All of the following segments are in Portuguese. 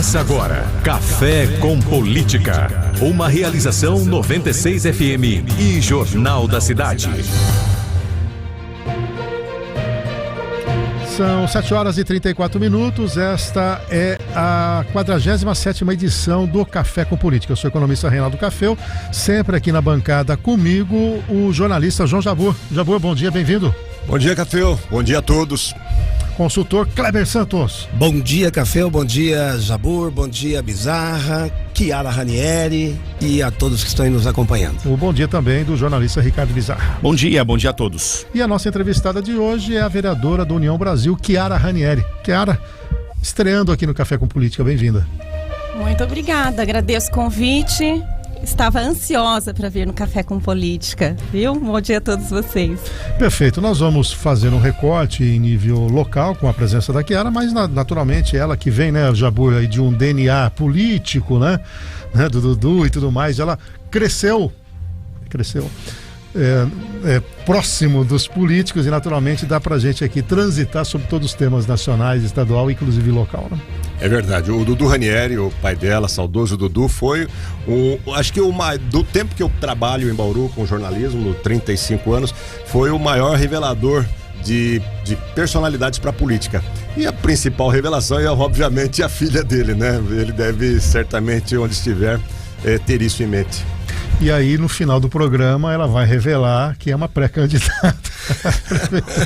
Começa agora, Café com Política. Uma realização 96 FM e Jornal da Cidade. São 7h34. Esta é a 47ª edição do Café com Política. Eu sou o economista Reinaldo Caféu, sempre aqui na bancada comigo, o jornalista João Jabor. Jabor, bom dia, bem-vindo. Bom dia, Caféu. Bom dia a todos. Consultor Kleber Santos. Bom dia, Caféu. Bom dia, Jabor. Bom dia, Bizarra, Chiara Ranieri e a todos que estão aí nos acompanhando. O bom dia também do jornalista Ricardo Bizarra. Bom dia a todos. E a nossa entrevistada de hoje é a vereadora do União Brasil, Chiara Ranieri. Chiara, estreando aqui no Café com Política, bem-vinda. Muito obrigada, agradeço o convite. Estava ansiosa para vir no Café com Política, viu? Bom dia a todos vocês. Perfeito, nós vamos fazer um recorte em nível local com a presença da Chiara, mas naturalmente ela que vem, né, Jabur, aí de um DNA político, né, do Dudu e tudo mais, ela cresceu próximo dos políticos e naturalmente dá pra gente aqui transitar sobre todos os temas nacionais, estadual e inclusive local, né? É verdade, o Dudu Ranieri, o pai dela, saudoso Dudu, foi acho que do tempo que eu trabalho em Bauru com jornalismo, 35 anos, foi o maior revelador de personalidades para a política. E a principal revelação é obviamente a filha dele, né? Ele deve certamente, onde estiver, ter isso em mente. E aí, no final do programa, ela vai revelar que é uma pré-candidata.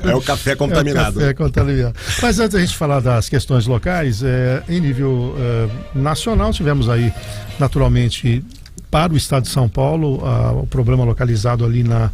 É o café contaminado. É o café contaminado. Mas antes da gente falar das questões locais, em nível nacional, tivemos aí, naturalmente, para o estado de São Paulo, o problema localizado ali na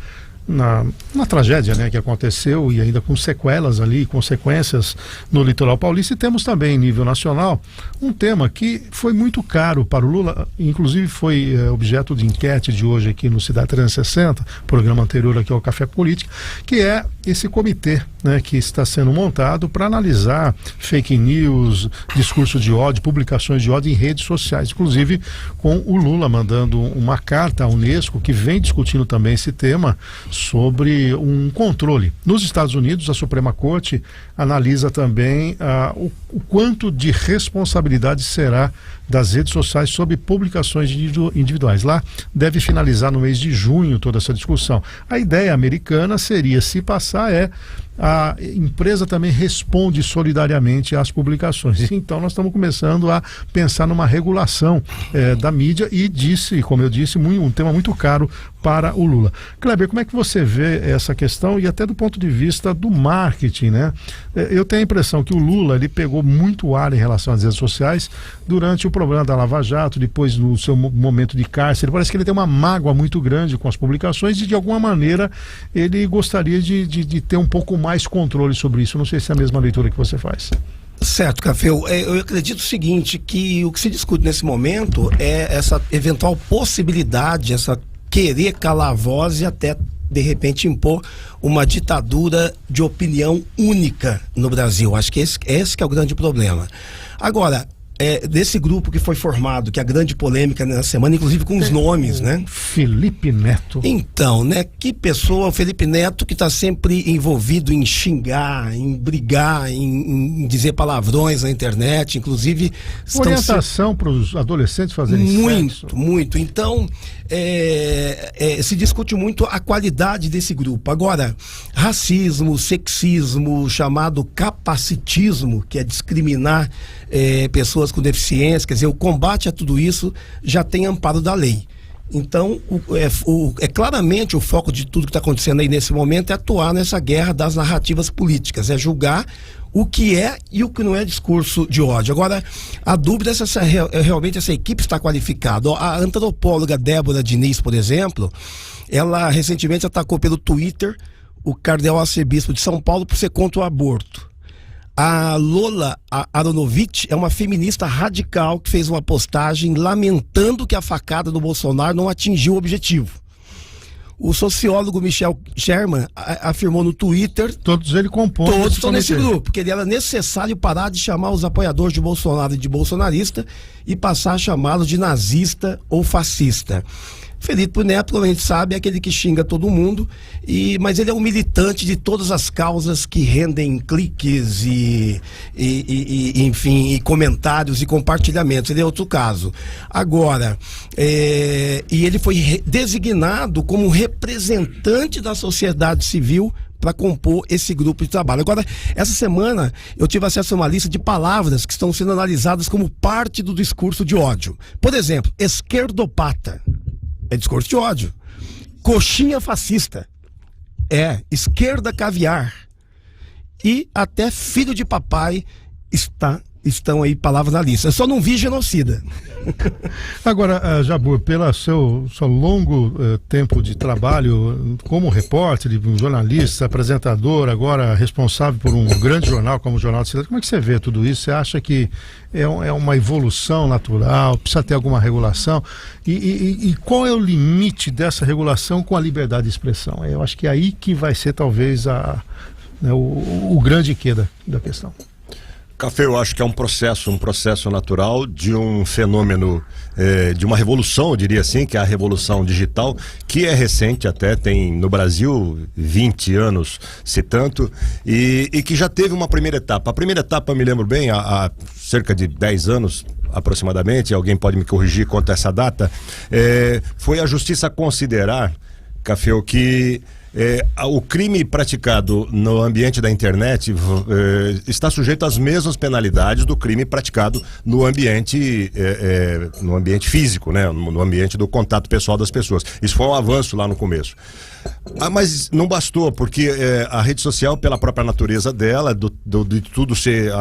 tragédia, né, que aconteceu e ainda com sequelas ali, consequências no litoral paulista. E temos também em nível nacional um tema que foi muito caro para o Lula, inclusive foi objeto de enquete de hoje aqui no Cidade 360, programa anterior aqui ao Café Política, que é esse comitê, né, que está sendo montado para analisar fake news, discurso de ódio, publicações de ódio em redes sociais, inclusive com o Lula mandando uma carta à Unesco que vem discutindo também esse tema sobre um controle. Nos Estados Unidos, a Suprema Corte analisa também o quanto de responsabilidade será das redes sociais sobre publicações individuais. Lá deve finalizar no mês de junho toda essa discussão. A ideia americana seria, se passar, a empresa também responde solidariamente às publicações. Então nós estamos começando a pensar numa regulação da mídia e como eu disse, um tema muito caro para o Lula. Kleber, como é que você vê essa questão e até do ponto de vista do marketing, né? Eu tenho a impressão que o Lula, ele pegou muito ar em relação às redes sociais durante o problema da Lava Jato, depois no seu momento de cárcere. Parece que ele tem uma mágoa muito grande com as publicações e de alguma maneira ele gostaria de ter um pouco mais controle sobre isso. Não sei se é a mesma leitura que você faz. Certo, Caféu. Eu acredito o seguinte, que o que se discute nesse momento é essa eventual possibilidade, essa querer calar a voz e até de repente impor uma ditadura de opinião única no Brasil. Acho que esse que é o grande problema. Agora, desse grupo que foi formado, que é a grande polêmica na semana, inclusive com os nomes, né? Felipe Neto. Então, né? Que pessoa, o Felipe Neto, que está sempre envolvido em xingar, em brigar, em dizer palavrões na internet, inclusive... Orientação para os adolescentes fazerem sexo. Muito. Então, se discute muito a qualidade desse grupo. Agora, racismo, sexismo, chamado capacitismo, que é discriminar pessoas com deficiência, quer dizer, o combate a tudo isso já tem amparo da lei. Então, claramente o foco de tudo que está acontecendo aí nesse momento é atuar nessa guerra das narrativas políticas, é julgar o que é e o que não é discurso de ódio. Agora, a dúvida é se realmente essa equipe está qualificada. A antropóloga Débora Diniz, por exemplo, ela recentemente atacou pelo Twitter o cardeal arcebispo de São Paulo por ser contra o aborto. A Lola Aronovitch é uma feminista radical que fez uma postagem lamentando que a facada do Bolsonaro não atingiu o objetivo. O sociólogo Michel Sherman afirmou no Twitter... Todos eles compõem. Todos estão nesse grupo, que era necessário parar de chamar os apoiadores de Bolsonaro de bolsonarista e passar a chamá-los de nazista ou fascista. Felipe Neto, a gente sabe, é aquele que xinga todo mundo, mas ele é um militante de todas as causas que rendem cliques enfim, e comentários e compartilhamentos. Ele é outro caso. Agora, e ele foi designado como representante da sociedade civil para compor esse grupo de trabalho. Agora, essa semana eu tive acesso a uma lista de palavras que estão sendo analisadas como parte do discurso de ódio. Por exemplo, esquerdopata é discurso de ódio. Coxinha fascista esquerda caviar. E até filho de papai estão aí palavras na lista. Eu só não vi genocida. Agora, Jabur, pelo seu longo tempo de trabalho como repórter, jornalista, apresentador, agora responsável por um grande jornal como o Jornal da Cidade, como é que você vê tudo isso? Você acha que é uma evolução natural? Precisa ter alguma regulação? E qual é o limite dessa regulação com a liberdade de expressão? Eu acho que é aí que vai ser talvez o grande quê da questão. Café, eu acho que é um processo natural de um fenômeno, de uma revolução, eu diria assim, que é a revolução digital, que é recente até, tem no Brasil 20 anos, se tanto, e que já teve uma primeira etapa. A primeira etapa, eu me lembro bem, há cerca de 10 anos, aproximadamente, alguém pode me corrigir quanto a essa data, foi a justiça considerar, Café, que o crime praticado no ambiente da internet está sujeito às mesmas penalidades do crime praticado no ambiente físico, né? No ambiente do contato pessoal das pessoas. Isso foi um avanço lá no começo. Mas não bastou, porque a rede social, pela própria natureza dela, de tudo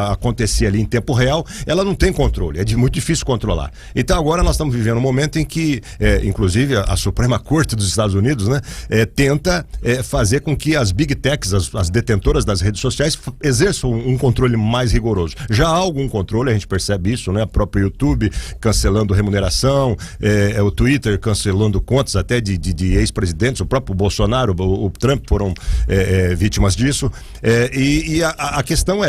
acontecer ali em tempo real, ela não tem controle, muito difícil controlar. Então agora nós estamos vivendo um momento em que, inclusive, a Suprema Corte dos Estados Unidos, né, tenta fazer com que as big techs, as detentoras das redes sociais, exerçam um controle mais rigoroso. Já há algum controle, a gente percebe isso, né? O próprio YouTube cancelando remuneração, o Twitter cancelando contas até de ex-presidentes, o próprio Bolsonaro, o Trump foram vítimas disso. A questão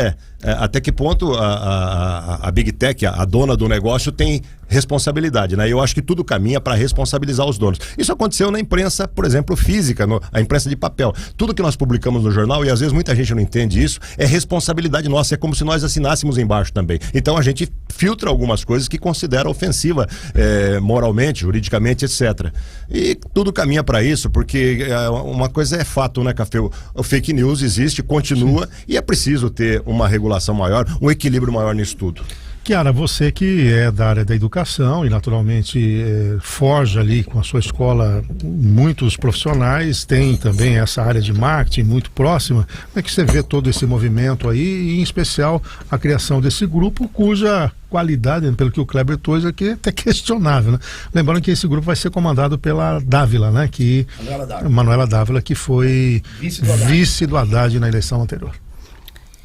até que ponto a Big Tech, a dona do negócio, tem responsabilidade, né? Eu acho que tudo caminha para responsabilizar os donos. Isso aconteceu na imprensa, por exemplo, física, a imprensa de papel. Tudo que nós publicamos no jornal, e às vezes muita gente não entende isso, é responsabilidade nossa, é como se nós assinássemos embaixo também. Então a gente filtra algumas coisas que considera ofensiva moralmente, juridicamente, etc. E tudo caminha para isso, porque uma coisa é fato, né, Café? O fake news existe, continua, e é preciso ter uma regulação maior, um equilíbrio maior nisso tudo. Chiara, você que é da área da educação e naturalmente forja ali com a sua escola muitos profissionais, tem também essa área de marketing muito próxima. Como é que você vê todo esse movimento aí, e em especial a criação desse grupo, cuja qualidade, pelo que o Kleber trouxe aqui, é até questionável, né? Lembrando que esse grupo vai ser comandado pela Dávila, né? Manuela Dávila, que foi vice do Haddad na eleição anterior.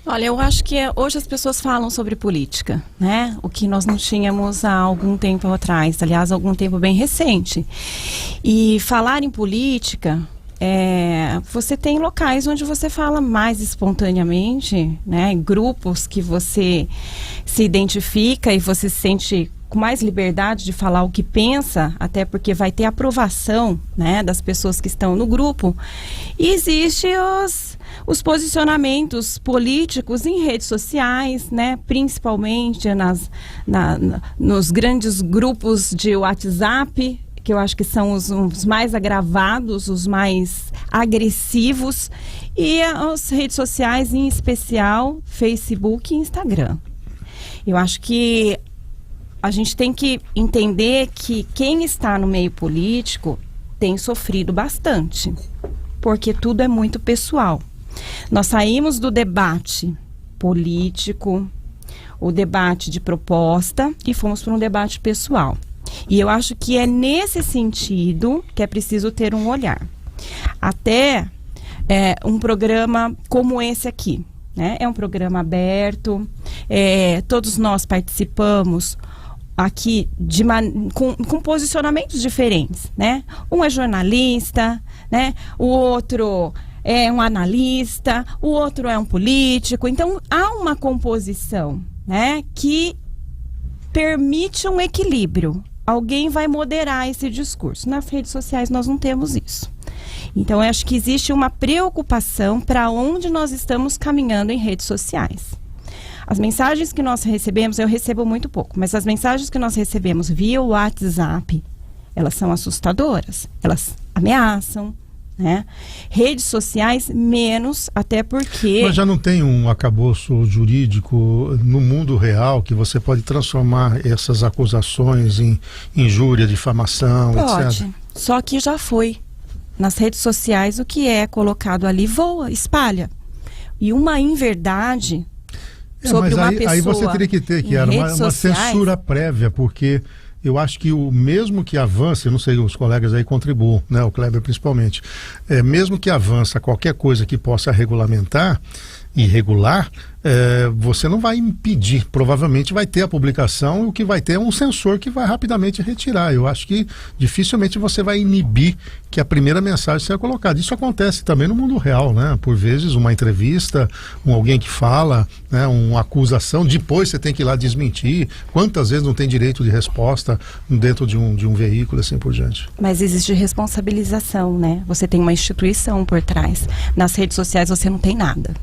Olha, eu acho que hoje as pessoas falam sobre política, né? O que nós não tínhamos há algum tempo atrás, aliás, algum tempo bem recente. E falar em política, você tem locais onde você fala mais espontaneamente, né? Grupos que você se identifica e você se sente com mais liberdade de falar o que pensa, até porque vai ter aprovação, né, das pessoas que estão no grupo. E existem os posicionamentos políticos em redes sociais, né, principalmente nos grandes grupos de WhatsApp, que eu acho que são os mais agravados, os mais agressivos, e as redes sociais, em especial Facebook e Instagram. Eu acho que a gente tem que entender que quem está no meio político tem sofrido bastante, porque tudo é muito pessoal. Nós saímos do debate político, o debate de proposta, e fomos para um debate pessoal. E eu acho que é nesse sentido que é preciso ter um olhar. Até um programa como esse aqui, né? É um programa aberto, todos nós participamos aqui com posicionamentos diferentes, né? Um é jornalista, né? O outro é um analista, o outro é um político. Então há uma composição, né, que permite um equilíbrio. alguém vai moderar esse discurso. Nas redes sociais nós não temos isso. Então, eu acho que existe uma preocupação para onde nós estamos caminhando em redes sociais. As mensagens que nós recebemos, eu recebo muito pouco, mas as mensagens que nós recebemos via WhatsApp, elas são assustadoras, elas ameaçam, né? Redes sociais, menos, até porque... Mas já não tem um arcabouço jurídico no mundo real que você pode transformar essas acusações em injúria, difamação, etc? Pode, só que já foi. Nas redes sociais, o que é colocado ali voa, espalha. E uma inverdade sobre uma pessoa... Aí você teria que ter, que era uma censura prévia, porque... Eu acho que mesmo que avance, eu não sei, os colegas aí contribuam, né, o Kleber principalmente, mesmo que avance qualquer coisa que possa regulamentar e regular, você não vai impedir, provavelmente vai ter a publicação e o que vai ter é um censor que vai rapidamente retirar. Eu acho que dificilmente você vai inibir que a primeira mensagem seja colocada. Isso acontece também no mundo real, né? Por vezes uma entrevista, alguém que fala, né, uma acusação, depois você tem que ir lá desmentir. Quantas vezes não tem direito de resposta dentro de um veículo, assim por diante? Mas existe responsabilização, né? Você tem uma instituição por trás. Nas redes sociais você não tem nada.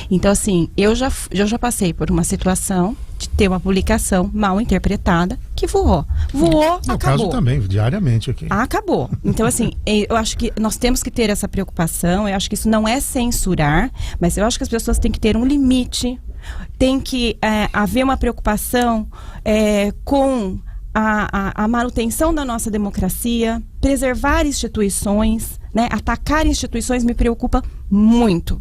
Então, assim, eu já passei por uma situação de ter uma publicação mal interpretada que voou. Voou, no acabou. Caso também, diariamente aqui. Acabou. Então, assim, eu acho que nós temos que ter essa preocupação, eu acho que isso não é censurar, mas eu acho que as pessoas têm que ter um limite, tem que haver uma preocupação com a manutenção da nossa democracia, preservar instituições, né? Atacar instituições me preocupa muito.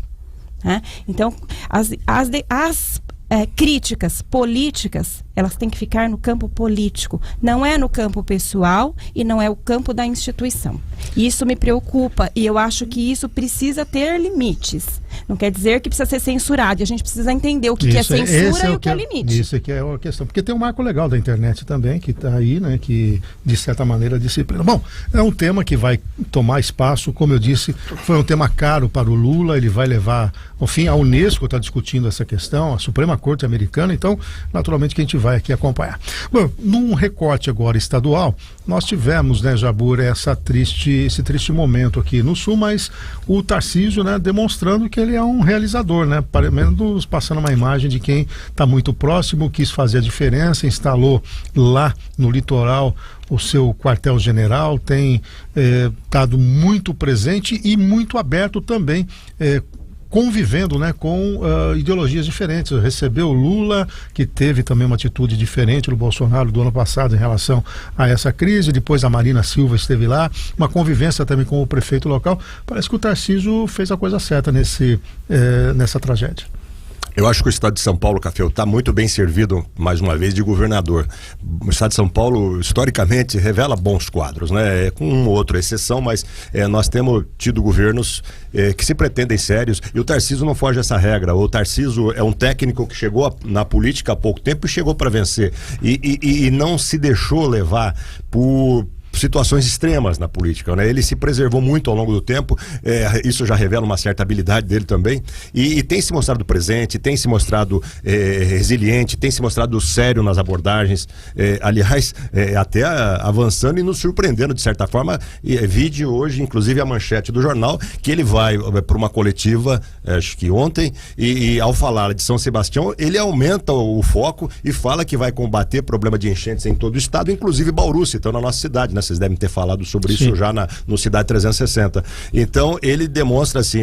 Então, as críticas políticas, elas têm que ficar no campo político, não é no campo pessoal e não é o campo da instituição. Isso me preocupa e eu acho que isso precisa ter limites. Não quer dizer que precisa ser censurado, e a gente precisa entender o que é censura e o que é limite. Isso aqui é a questão, porque tem um marco legal da internet também, que está aí, né, que de certa maneira disciplina. Bom, é um tema que vai tomar espaço, como eu disse, foi um tema caro para o Lula, ele vai levar, ao fim, a Unesco está discutindo essa questão, a Suprema Corte Americana, então, naturalmente, que a gente vai aqui acompanhar. Bom, num recorte agora estadual, nós tivemos, né, Jabur, esse triste momento aqui no Sul, mas o Tarcísio, né, demonstrando que ele é um realizador, né, pelo menos passando uma imagem de quem está muito próximo, quis fazer a diferença, instalou lá no litoral o seu quartel-general, tem estado muito presente e muito aberto também, convivendo, né, com ideologias diferentes. Recebeu o Lula, que teve também uma atitude diferente do Bolsonaro do ano passado em relação a essa crise, depois a Marina Silva esteve lá, uma convivência também com o prefeito local. Parece que o Tarcísio fez a coisa certa nessa tragédia. Eu acho que o estado de São Paulo, Café, está muito bem servido, mais uma vez, de governador. O estado de São Paulo, historicamente, revela bons quadros, né? Com uma ou outra exceção, mas nós temos tido governos que se pretendem sérios, e o Tarcísio não foge essa regra. O Tarcísio é um técnico que chegou na política há pouco tempo e chegou para vencer. E não se deixou levar por situações extremas na política, né? Ele se preservou muito ao longo do tempo, isso já revela uma certa habilidade dele também, e tem se mostrado presente, tem se mostrado resiliente, tem se mostrado sério nas abordagens, aliás, até avançando e nos surpreendendo de certa forma. Vide hoje, inclusive, a manchete do jornal, que ele vai para uma coletiva, acho que ontem, e ao falar de São Sebastião, ele aumenta o foco e fala que vai combater problema de enchentes em todo o estado, inclusive Bauru, citando a nossa cidade, né? Vocês devem ter falado sobre isso já no Cidade 360. Então, ele demonstra, assim,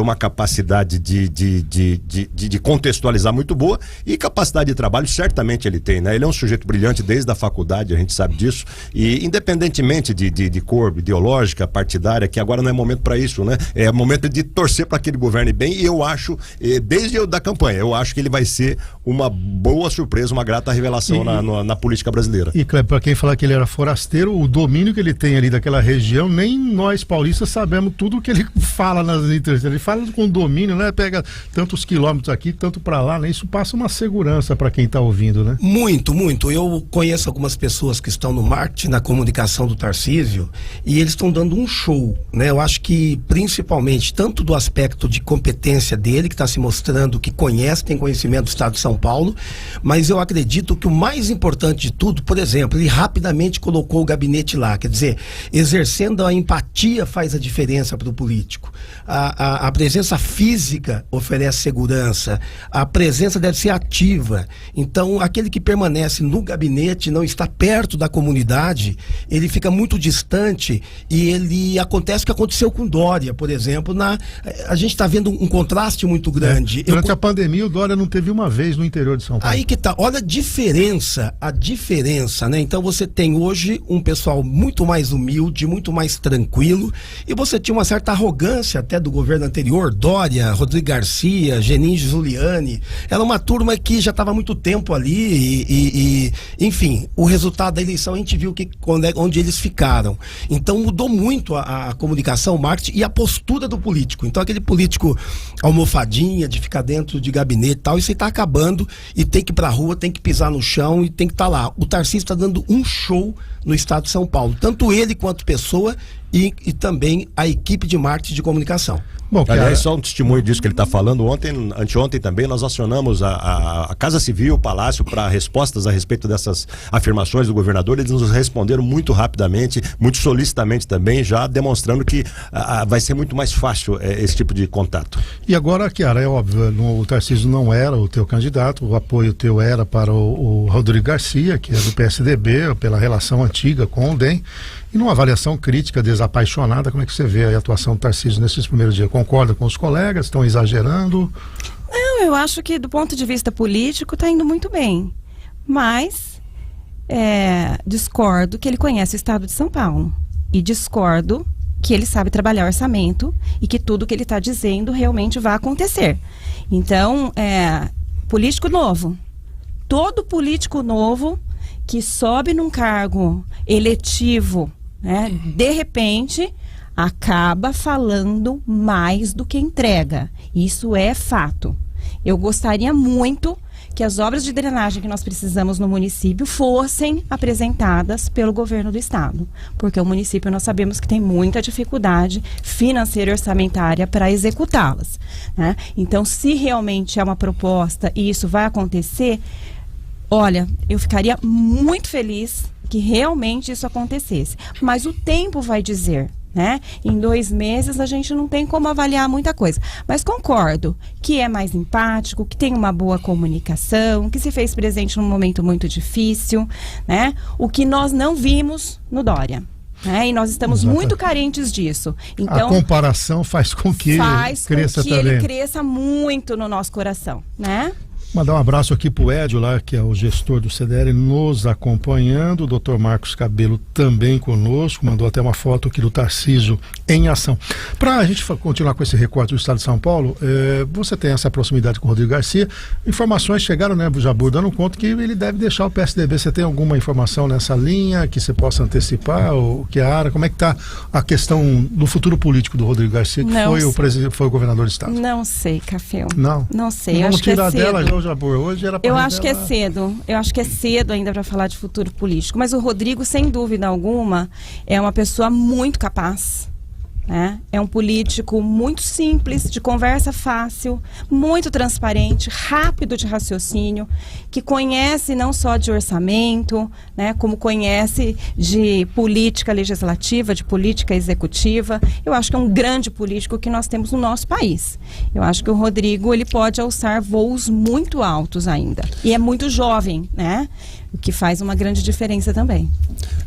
uma capacidade de contextualizar muito boa, e capacidade de trabalho certamente ele tem, né? Ele é um sujeito brilhante desde a faculdade, a gente sabe disso, e independentemente de cor ideológica, partidária, que agora não é momento para isso, né? É momento de torcer para que ele governe bem, e eu acho, desde da campanha, eu acho que ele vai ser uma boa surpresa, uma grata revelação na política brasileira. E, Cleber, para quem falar que ele era forasteiro, o domínio que ele tem ali daquela região, nem nós paulistas sabemos tudo o que ele fala nas entrevistas. Ele fala com domínio, né? Pega tantos quilômetros aqui, tanto para lá, né? Isso passa uma segurança para quem está ouvindo, né? Muito, muito. Eu conheço algumas pessoas que estão no marketing, na comunicação do Tarcísio, e eles estão dando um show, né? Eu acho que principalmente tanto do aspecto de competência dele, que está se mostrando que conhece, tem conhecimento do Estado de São Paulo, mas eu acredito que o mais importante de tudo, por exemplo, ele rapidamente colocou o gabinete lá, quer dizer, exercendo a empatia faz a diferença para o político. A presença física oferece segurança, a presença deve ser ativa. Então, aquele que permanece no gabinete, não está perto da comunidade, ele fica muito distante e ele acontece o que aconteceu com Dória, por exemplo. A gente está vendo um contraste muito grande. Durante a pandemia, o Dória não teve uma vez no interior de São Paulo. Aí que tá, olha a diferença, né? Então você tem hoje um pessoal muito mais humilde, muito mais tranquilo, e você tinha uma certa arrogância até do governo anterior, Dória, Rodrigo Garcia, Genin Giuliani, era uma turma que já estava há muito tempo ali enfim, o resultado da eleição a gente viu onde eles ficaram. Então mudou muito a comunicação, o marketing e a postura do político. Então aquele político almofadinha, de ficar dentro de gabinete e tal, isso aí tá acabando e tem que ir pra rua, tem que pisar no chão e tem que estar lá. O Tarcísio está dando um show no estado de São Paulo, tanto ele quanto pessoa e também a equipe de marketing de comunicação. Bom, aliás, só um testemunho disso que ele está falando. Anteontem também nós acionamos a Casa Civil, o Palácio, para respostas a respeito dessas afirmações do governador. Eles nos responderam muito rapidamente, muito solicitamente também, já demonstrando que vai ser muito mais fácil esse tipo de contato. E agora, Chiara, é óbvio, o Tarcísio não era o teu candidato, o apoio teu era para o Rodrigo Garcia, que é do PSDB, pela relação antiga com o DEM. E numa avaliação crítica, desapaixonada, como é que você vê a atuação do Tarcísio nesses primeiros dias? Concorda com os colegas? Estão exagerando? Não, eu acho que do ponto de vista político está indo muito bem. Mas discordo que ele conhece o estado de São Paulo. E discordo que ele sabe trabalhar orçamento e que tudo que ele está dizendo realmente vai acontecer. Então, político novo. Todo político novo que sobe num cargo eletivo, né, de repente acaba falando mais do que entrega. Isso é fato. Eu gostaria muito que as obras de drenagem que nós precisamos no município fossem apresentadas pelo governo do estado, porque o município nós sabemos que tem muita dificuldade financeira e orçamentária para executá-las, né? Então, se realmente é uma proposta e isso vai acontecer, olha, eu ficaria muito feliz que realmente isso acontecesse. Mas o tempo vai dizer, né? Em 2 meses a gente não tem como avaliar muita coisa. Mas concordo que é mais empático, que tem uma boa comunicação, que se fez presente num momento muito difícil, né? O que nós não vimos no Dória. E nós estamos muito carentes disso. Então, a comparação faz com que ele cresça muito no nosso coração, né? Mandar um abraço aqui pro Edio lá, que é o gestor do CDL, nos acompanhando, o Dr. Marcos Cabelo também conosco, mandou até uma foto aqui do Tarcísio em ação. Para a gente continuar com esse recorte do estado de São Paulo, você tem essa proximidade com o Rodrigo Garcia, informações chegaram, né, Jabur, dando conta que ele deve deixar o PSDB. Você tem alguma informação nessa linha que você possa antecipar, ou Chiara, como é que está a questão do futuro político do Rodrigo Garcia, que foi o governador do estado? Não sei, Café. Não sei, vamos acho que tirar é cedo. dela já. Hoje era eu acho que é cedo. Eu acho que é cedo ainda para falar de futuro político. Mas o Rodrigo, sem dúvida alguma, é uma pessoa muito capaz. É um político muito simples, de conversa fácil, muito transparente, rápido de raciocínio, que conhece não só de orçamento, né, como conhece de política legislativa, de política executiva. Eu acho que é um grande político que nós temos no nosso país. Eu acho que o Rodrigo, ele pode alçar voos muito altos ainda. E é muito jovem, né? O que faz uma grande diferença também.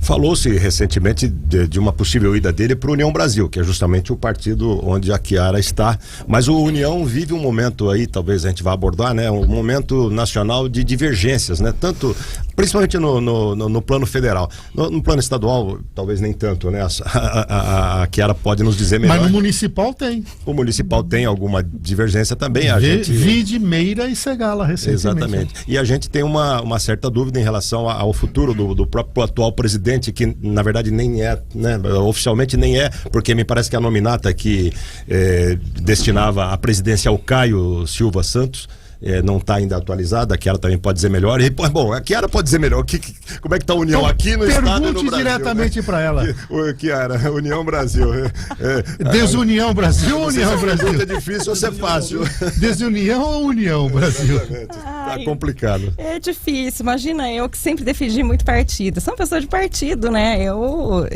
Falou-se recentemente de uma possível ida dele para o União Brasil, que é justamente o partido onde a Chiara está. Mas o União vive um momento aí, talvez a gente vá abordar, né? Um momento nacional de divergências, né? Tanto principalmente no plano federal. No plano estadual, talvez nem tanto, né? A Chiara pode nos dizer melhor. Mas no municipal tem. O municipal tem alguma divergência também. Vide Meira e Segala recentemente. Exatamente. E a gente tem uma certa dúvida em relação ao futuro do próprio atual presidente, que na verdade nem é, né? Oficialmente nem é, porque me parece que a nominata que destinava a presidência ao Caio Silva Santos não está ainda atualizada. A Chiara também pode dizer melhor. E, bom, a Chiara pode dizer melhor. Como é que está a União então, aqui no estado e no Brasil? Pergunte diretamente para ela. Chiara, União Brasil. Desunião Brasil ou União Brasil? É difícil ou se é fácil? Desunião ou União Brasil? Tá complicado. É difícil. Imagina, eu que sempre defendi muito partido. Sou uma pessoa de partido, né? Eu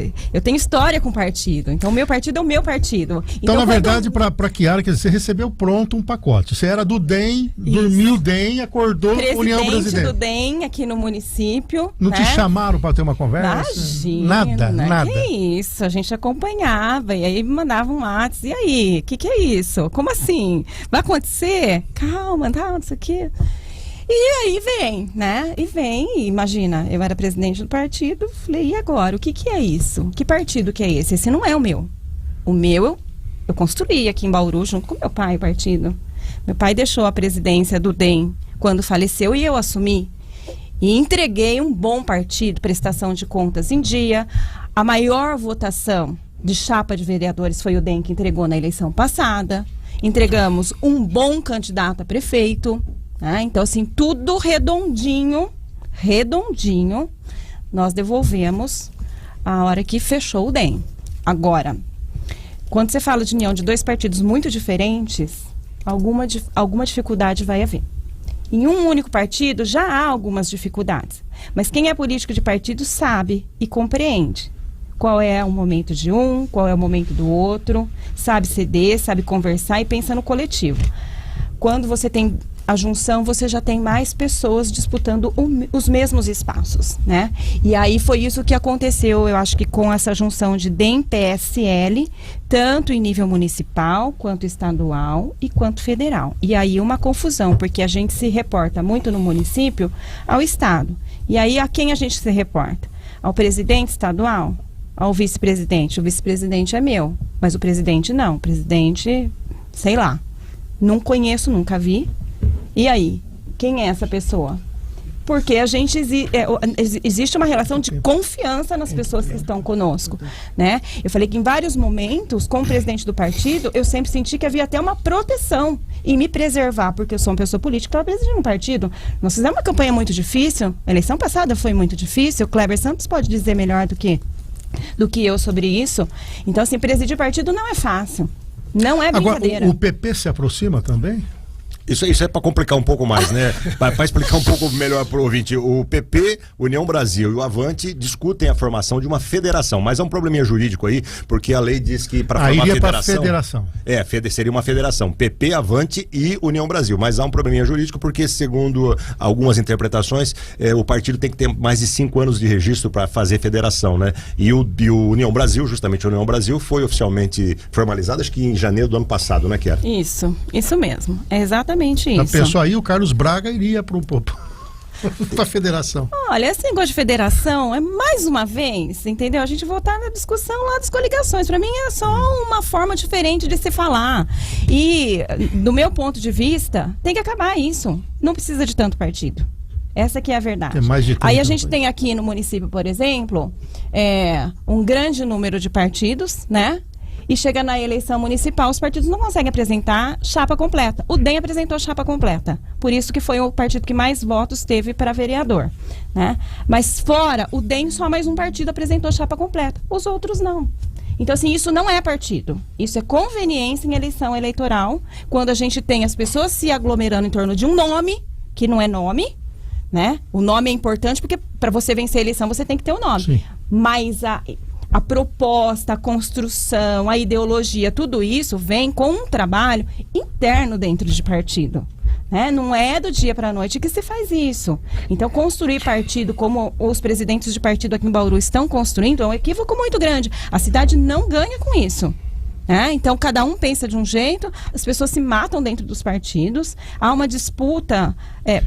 tenho história com partido. Então, o meu partido é o meu partido. Então na verdade, para Chiara, quer dizer, você recebeu pronto um pacote. Você era do DEM, dormiu DEM, acordou União Brasil. Presidente do DEM aqui no município. Não te chamaram para ter uma conversa? Imagina. Nada. Que isso? A gente acompanhava e aí mandava um WhatsApp. E aí? O que é isso? Como assim? Vai acontecer? Calma, tá, isso aqui. E aí vem, né? Imagina, eu era presidente do partido, falei, e agora? O que é isso? Que partido que é esse? Esse não é o meu. O meu, eu construí aqui em Bauru, junto com meu pai, o partido. Meu pai deixou a presidência do DEM quando faleceu e eu assumi. E entreguei um bom partido, prestação de contas em dia. A maior votação de chapa de vereadores foi o DEM que entregou na eleição passada. Entregamos um bom candidato a prefeito. Então, assim, tudo redondinho, nós devolvemos a hora que fechou o DEM. Agora, quando você fala de união de dois partidos muito diferentes, alguma dificuldade vai haver. Em um único partido já há algumas dificuldades, mas quem é político de partido sabe e compreende qual é o momento de um, qual é o momento do outro, sabe ceder, sabe conversar e pensa no coletivo. Quando você tem a junção, você já tem mais pessoas disputando os mesmos espaços, né? E aí foi isso que aconteceu, eu acho que com essa junção de DEM-PSL, tanto em nível municipal, quanto estadual e quanto federal. E aí uma confusão, porque a gente se reporta muito no município ao estado. E aí a quem a gente se reporta? Ao presidente estadual? Ao vice-presidente? O vice-presidente é meu, mas o presidente não. O presidente, sei lá, não conheço, nunca vi. E aí, quem é essa pessoa? Porque a gente existe uma relação de confiança nas pessoas que estão conosco, né? Eu falei que em vários momentos, com o presidente do partido, eu sempre senti que havia até uma proteção em me preservar, porque eu sou uma pessoa política, estava presidindo um partido. Nós fizemos uma campanha muito difícil, a eleição passada foi muito difícil, o Kleber Santos pode dizer melhor do que eu sobre isso. Então, assim, presidir partido não é fácil, não é brincadeira. Agora, o PP se aproxima também? Isso é para complicar um pouco mais, né? Para explicar um pouco melhor para o ouvinte. O PP, União Brasil e o Avante discutem a formação de uma federação, mas há um probleminha jurídico aí, porque a lei diz que para formar federação. Seria uma federação, PP, Avante e União Brasil, mas há um probleminha jurídico porque, segundo algumas interpretações, o partido tem que ter mais de 5 anos de registro para fazer federação, né? E o União Brasil, justamente a União Brasil, foi oficialmente formalizado, acho que em janeiro do ano passado, né, Chiara? Isso mesmo, é exatamente isso. A pessoa aí, o Carlos Braga iria para a federação. Olha, esse negócio de federação é mais uma vez, entendeu? A gente voltar na discussão lá das coligações. Para mim é só uma forma diferente de se falar. E, do meu ponto de vista, tem que acabar isso. Não precisa de tanto partido. Essa que é a verdade. Aí a gente tem aqui no município, por exemplo, um grande número de partidos, né? E chega na eleição municipal, os partidos não conseguem apresentar chapa completa. O DEM apresentou chapa completa. Por isso que foi o partido que mais votos teve para vereador, né? Mas fora, o DEM, só mais um partido apresentou chapa completa. Os outros não. Então, assim, isso não é partido. Isso é conveniência em eleição eleitoral, quando a gente tem as pessoas se aglomerando em torno de um nome, que não é nome, né? O nome é importante porque para você vencer a eleição você tem que ter o nome. Sim. Mas a proposta, a construção, a ideologia, tudo isso vem com um trabalho interno dentro de partido, né? Não é do dia para a noite que se faz isso. Então, construir partido como os presidentes de partido aqui em Bauru estão construindo é um equívoco muito grande. A cidade não ganha com isso, Então, cada um pensa de um jeito, as pessoas se matam dentro dos partidos, há uma disputa.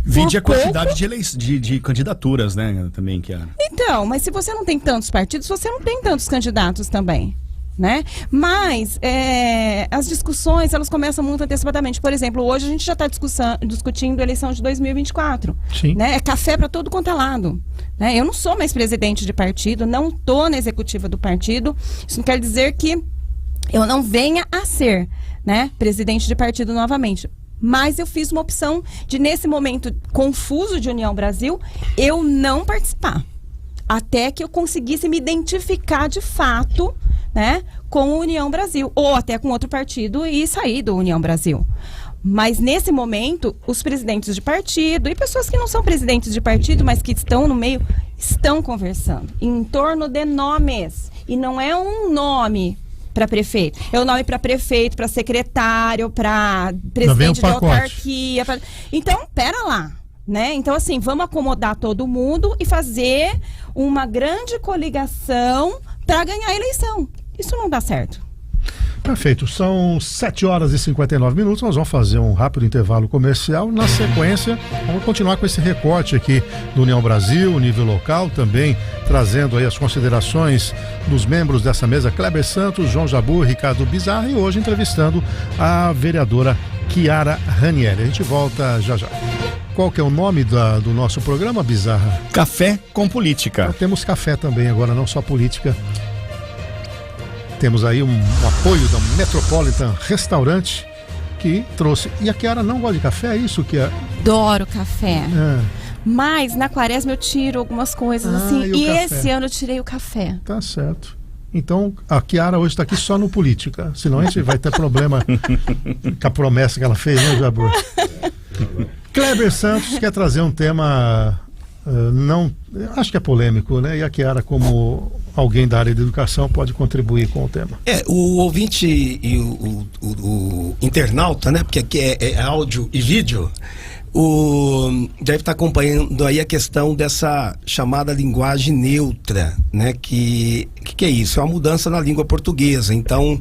Vide a quantidade de candidaturas, né? Também, Chiara. Então, mas se você não tem tantos partidos, você não tem tantos candidatos também. Né? Mas as discussões, elas começam muito antecipadamente. Por exemplo, hoje a gente já está discutindo a eleição de 2024. Sim. Né? É café para todo quanto é lado. Né? Eu não sou mais presidente de partido, não estou na executiva do partido. Isso não quer dizer que eu não venha a ser, né, presidente de partido novamente. Mas eu fiz uma opção de, nesse momento confuso de União Brasil, eu não participar. Até que eu conseguisse me identificar de fato, né, com a União Brasil. Ou até com outro partido e sair do União Brasil. Mas nesse momento, os presidentes de partido e pessoas que não são presidentes de partido, mas que estão no meio, estão conversando em torno de nomes. E não é um nome para prefeito. É o nome para prefeito, para secretário, para presidente da autarquia. Então, pera lá. Né? Então, assim, vamos acomodar todo mundo e fazer uma grande coligação para ganhar a eleição. Isso não dá certo. Perfeito, são 7h59. Nós vamos fazer um rápido intervalo comercial. Na sequência, vamos continuar com esse recorte aqui do União Brasil, nível local, também trazendo aí as considerações dos membros dessa mesa, Kleber Santos, João Jabu, Ricardo Bizarra, e hoje entrevistando a vereadora Chiara Ranieri. A gente volta já já. Qual que é o nome do nosso programa, Bizarra? Café com Política. Temos café também agora, não só política. Temos aí um apoio da Metropolitan Restaurante que trouxe. E a Chiara não gosta de café, é isso que é? Adoro café. Mas na quaresma eu tiro algumas coisas assim. E esse ano eu tirei o café. Tá certo. Então a Chiara hoje está aqui só no Política. Senão a gente vai ter problema com a promessa que ela fez, né, Jabur? Kleber Santos quer trazer um tema. Acho que é polêmico, né? E a Chiara, como alguém da área de educação, pode contribuir com o tema. O ouvinte e o internauta, né? Porque aqui é áudio e vídeo, deve estar acompanhando aí a questão dessa chamada linguagem neutra, né? Que é isso? É uma mudança na língua portuguesa, então,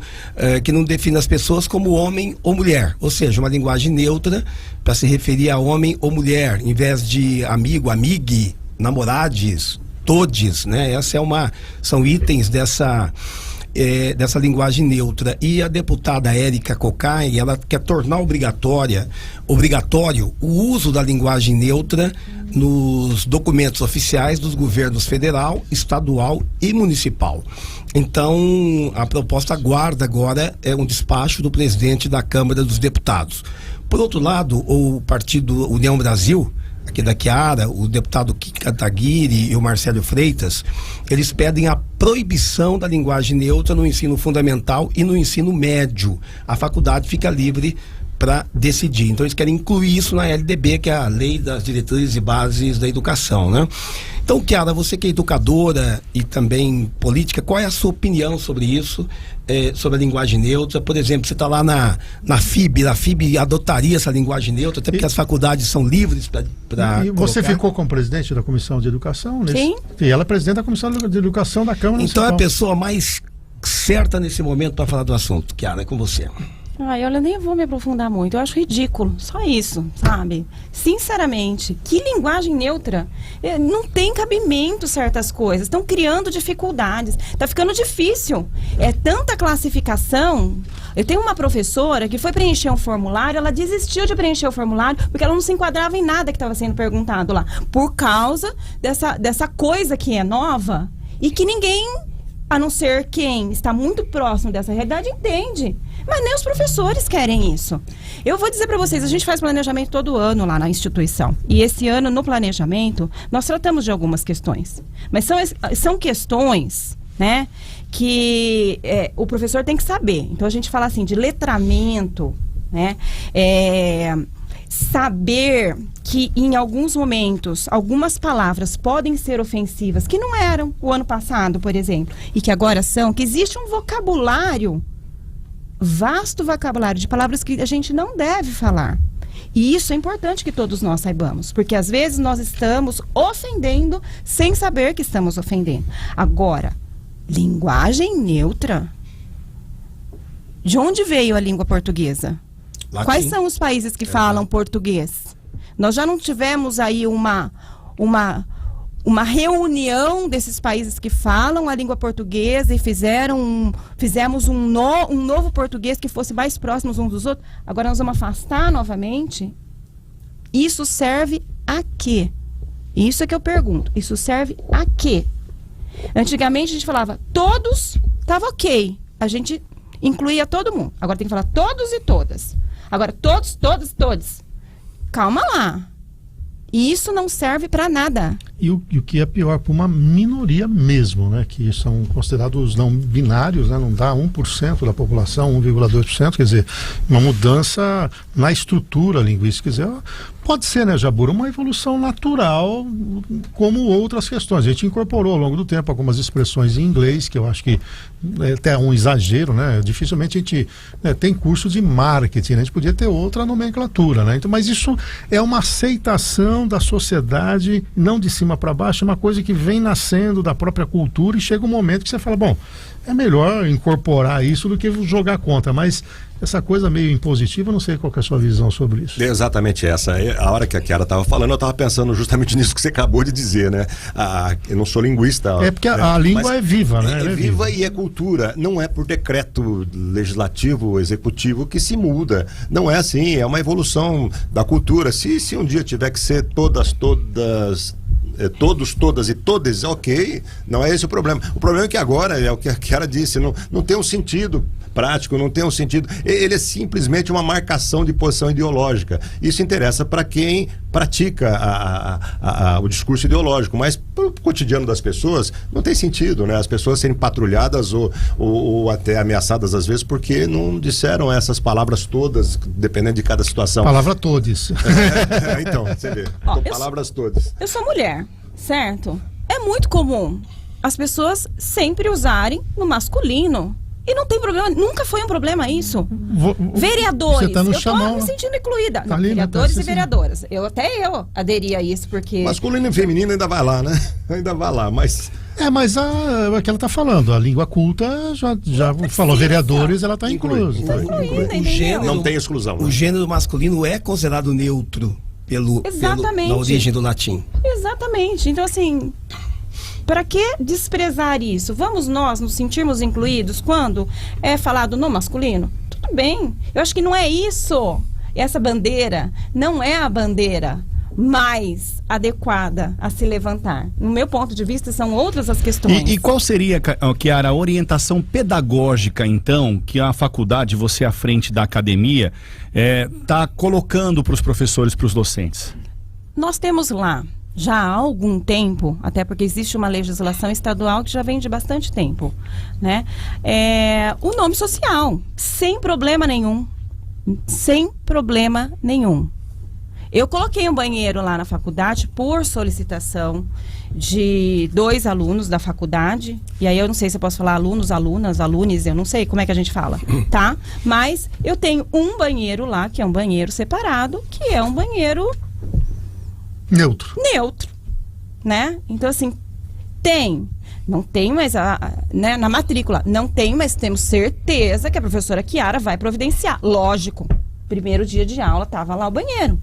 que não define as pessoas como homem ou mulher, ou seja, uma linguagem neutra para se referir a homem ou mulher, em vez de amigo, amigue, namorades, todes, né? São itens dessa linguagem neutra. E a deputada Érica Cocai, ela quer tornar obrigatório o uso da linguagem neutra nos documentos oficiais dos governos federal, estadual e municipal. Então, a proposta aguarda agora um despacho do presidente da Câmara dos Deputados. Por outro lado, o partido União Brasil, aqui da Chiara, o deputado Kiki Kataguiri e o Marcelo Freitas, eles pedem a proibição da linguagem neutra no ensino fundamental e no ensino médio. A faculdade fica livre para decidir. Então eles querem incluir isso na LDB, que é a Lei das Diretrizes e Bases da Educação, né? Então, Chiara, você que é educadora e também política, qual é a sua opinião sobre isso, sobre a linguagem neutra? Por exemplo, você está lá na FIB, a FIB adotaria essa linguagem neutra, até porque as faculdades são livres para. E você ficou como presidente da Comissão de Educação? Sim. E ela é presidente da Comissão de Educação da Câmara Municipal. Então é a pessoa mais certa nesse momento para falar do assunto. Chiara, é com você. Eu nem vou me aprofundar muito, eu acho ridículo, só isso, sabe? Sinceramente, que linguagem neutra? Não tem cabimento certas coisas, estão criando dificuldades, tá ficando difícil, é tanta classificação. Eu tenho uma professora que foi preencher um formulário, ela desistiu de preencher o formulário porque ela não se enquadrava em nada que estava sendo perguntado lá, por causa dessa coisa que é nova e que ninguém, a não ser quem está muito próximo dessa realidade, entende. Mas nem os professores querem isso. Eu vou dizer para vocês, a gente faz planejamento todo ano lá na instituição. E esse ano, no planejamento, nós tratamos de algumas questões. Mas são questões, né, que o professor tem que saber. Então a gente fala assim de letramento, né, saber que em alguns momentos algumas palavras podem ser ofensivas, que não eram o ano passado, por exemplo, e que agora são, que existe um vocabulário, vasto vocabulário de palavras que a gente não deve falar. E isso é importante que todos nós saibamos, porque às vezes nós estamos ofendendo sem saber que estamos ofendendo. Agora, linguagem neutra? De onde veio a língua portuguesa? Latim. Quais são os países que falam português? Nós já não tivemos aí uma reunião desses países que falam a língua portuguesa e fizemos um novo português que fosse mais próximos uns dos outros. Agora nós vamos afastar novamente? Isso serve a quê? Isso é que eu pergunto. Isso serve a quê? Antigamente a gente falava todos, estava ok. A gente incluía todo mundo. Agora tem que falar todos e todas. Agora todos, todas, todos. Calma lá. E isso não serve para nada. E o que é pior, para uma minoria mesmo, né? Que são considerados não binários, né? Não dá 1% da população, 1,2%, quer dizer, uma mudança na estrutura linguística. Quer dizer, pode ser, né, Jabur, uma evolução natural, como outras questões. A gente incorporou ao longo do tempo algumas expressões em inglês, que eu acho que é até um exagero, né? Dificilmente a gente tem curso de marketing, né? A gente podia ter outra nomenclatura, né? Então, mas isso é uma aceitação da sociedade, não de cima para baixo, é uma coisa que vem nascendo da própria cultura e chega um momento que você fala, bom, é melhor incorporar isso do que jogar contra, mas essa coisa meio impositiva, eu não sei qual que é a sua visão sobre isso. É exatamente essa. A hora que a Chiara estava falando, eu estava pensando justamente nisso que você acabou de dizer, né? Eu não sou linguista. É porque a língua é viva, né? É viva e é cultura. Não é por decreto legislativo, executivo que se muda. Não é assim, é uma evolução da cultura. Se um dia tiver que ser todos, todas e todas, ok, não é esse o problema. O problema é que agora, é o que a Chiara disse, não tem um sentido prático, não tem um sentido, ele é simplesmente uma marcação de posição ideológica. Isso interessa para quem pratica o discurso ideológico, mas para o cotidiano das pessoas não tem sentido, né? As pessoas serem patrulhadas ou até ameaçadas às vezes porque não disseram essas palavras todas, dependendo de cada situação. Palavra todes. Então, você vê, palavras todas. Eu sou mulher, certo? É muito comum as pessoas sempre usarem no masculino. E não tem problema, nunca foi um problema isso. Vereadores, você tá no eu chamão, tô me sentindo incluída. Tá Não, ali, vereadores tá, e vereadoras. Eu aderi a isso, porque... Masculino e feminino ainda vai lá, né? Ainda vai lá, mas... Mas é que ela está falando, a língua culta já falou vereadores, ela está inclusa. O gênero, não tem exclusão. O gênero masculino é considerado neutro na origem do latim. Exatamente. Então, assim... Para que desprezar isso? Vamos nós nos sentirmos incluídos quando é falado no masculino? Tudo bem. Eu acho que não é isso. Essa bandeira não é a bandeira mais adequada a se levantar. No meu ponto de vista, são outras as questões. E qual seria, Chiara, a orientação pedagógica, então, que a faculdade, você à frente da academia, está colocando para os professores, para os docentes? Nós temos lá, já há algum tempo, até porque existe uma legislação estadual que já vem de bastante tempo, né? O nome social, sem problema nenhum. Sem problema nenhum. Eu coloquei um banheiro lá na faculdade por solicitação de 2 alunos da faculdade. E aí eu não sei se eu posso falar alunos, alunas, alunes, eu não sei como é que a gente fala, tá? Mas eu tenho um banheiro lá, que é um banheiro separado, que é um banheiro... Neutro, né? Então, assim, não tem, mas né, na matrícula, não tem, mas temos certeza que a professora Chiara vai providenciar. Lógico, primeiro dia de aula estava lá o banheiro,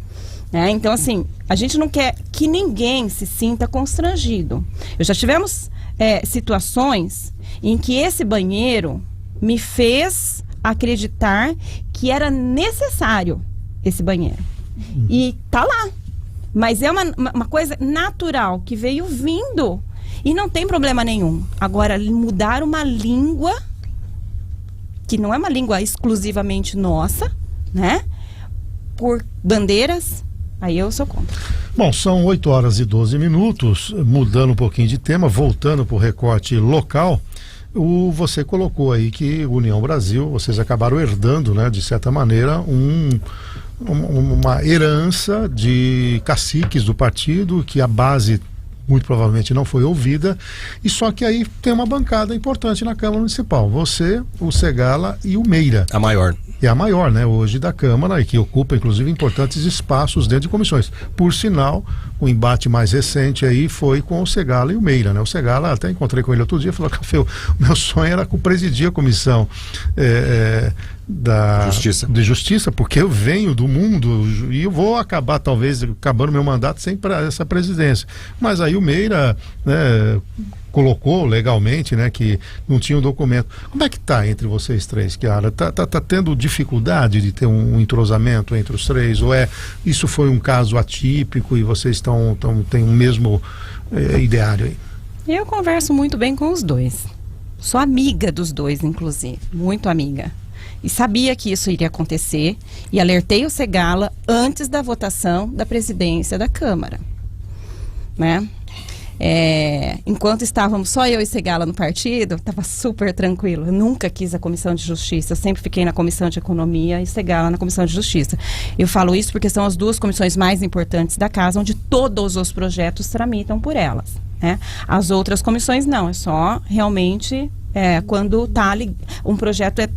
né? Então, assim, a gente não quer que ninguém se sinta constrangido. Já tivemos situações em que esse banheiro me fez acreditar que era necessário esse banheiro. E tá lá. Mas é uma coisa natural, que veio vindo. E não tem problema nenhum. Agora, mudar uma língua, que não é uma língua exclusivamente nossa, né? Por bandeiras, aí eu sou contra. Bom, são 8h12, mudando um pouquinho de tema, voltando para o recorte local. Você colocou aí que União Brasil, vocês acabaram herdando, né, de certa maneira, uma herança de caciques do partido, que a base muito provavelmente não foi ouvida, e só que aí tem uma bancada importante na Câmara Municipal, você, o Segala e o Meira. A maior. É a maior, né, hoje da Câmara, e que ocupa inclusive importantes espaços dentro de comissões. Por sinal, o embate mais recente aí foi com o Segala e o Meira, né? O Segala, até encontrei com ele outro dia, falou: Café, o meu sonho era presidir a comissão de justiça, porque eu venho do mundo e eu vou acabar, talvez, acabando meu mandato sem essa presidência. Mas aí o Meira, né, colocou legalmente, né, que não tinha um documento. Como é que tá entre vocês três, Chiara? Tá tendo dificuldade de ter um entrosamento entre os três? Ou isso foi um caso atípico e vocês têm um mesmo ideário aí? Eu converso muito bem com os dois. Sou amiga dos dois, inclusive. Muito amiga. E sabia que isso iria acontecer e alertei o Segala antes da votação da presidência da Câmara, né? Enquanto estávamos só eu e Segala no partido, estava super tranquilo. Eu nunca quis a Comissão de Justiça, eu sempre fiquei na Comissão de Economia e Segala na Comissão de Justiça. Eu falo isso porque são as duas comissões mais importantes da casa, onde todos os projetos tramitam por elas, né? As outras comissões não, é só realmente quando um projeto